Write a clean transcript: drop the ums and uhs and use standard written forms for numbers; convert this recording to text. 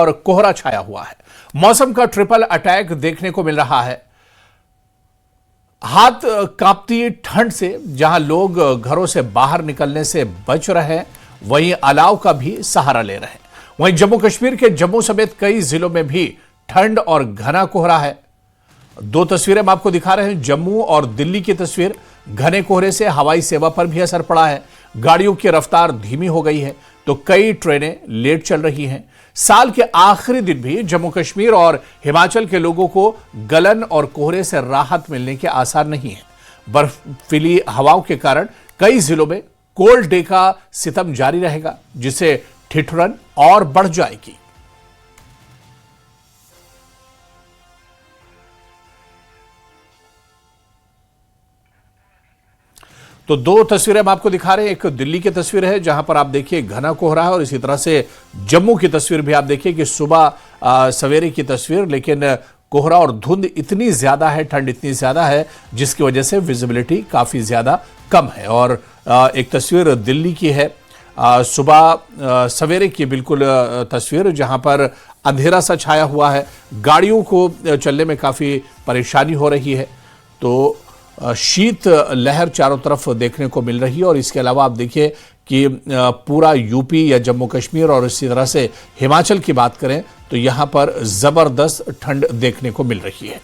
और कोहरा छाया हुआ है। मौसम का ट्रिपल अटैक देखने को मिल रहा है। हाथ कांपती ठंड से जहां लोग घरों से बाहर निकलने से बच रहे हैं, वहीं अलाव का भी सहारा ले रहे हैं। वहीं जम्मू कश्मीर के जम्मू समेत कई जिलों में भी ठंड और घना कोहरा है। दो तस्वीरें हम आपको दिखा रहे हैं, जम्मू और दिल्ली की तस्वीर। घने कोहरे से हवाई सेवा पर भी असर पड़ा है। गाड़ियों की रफ्तार धीमी हो गई है तो कई ट्रेनें लेट चल रही हैं। साल के आखिरी दिन भी जम्मू कश्मीर और हिमाचल के लोगों को गलन और कोहरे से राहत मिलने के आसार नहीं है। बर्फीली हवाओं के कारण कई जिलों में कोल्ड डे का सितम जारी रहेगा, जिससे ठिठुरन और बढ़ जाएगी। तो दो तस्वीरें हम आपको दिखा रहे हैं। एक दिल्ली की तस्वीर है जहां पर आप देखिए घना कोहरा है, और इसी तरह से जम्मू की तस्वीर भी आप देखिए कि सुबह सवेरे की तस्वीर, लेकिन कोहरा और धुंध इतनी ज्यादा है, ठंड इतनी ज्यादा है जिसकी वजह से विजिबिलिटी काफी ज्यादा कम है। और एक तस्वीर दिल्ली की है, सुबह सवेरे की बिल्कुल तस्वीर, जहां पर अंधेरा सा छाया हुआ है, गाड़ियों को चलने में काफी परेशानी हो रही है। तो शीत लहर चारों तरफ देखने को मिल रही है। और इसके अलावा आप देखिए कि पूरा यूपी या जम्मू कश्मीर और इसी तरह से हिमाचल की बात करें तो यहां पर जबरदस्त ठंड देखने को मिल रही है।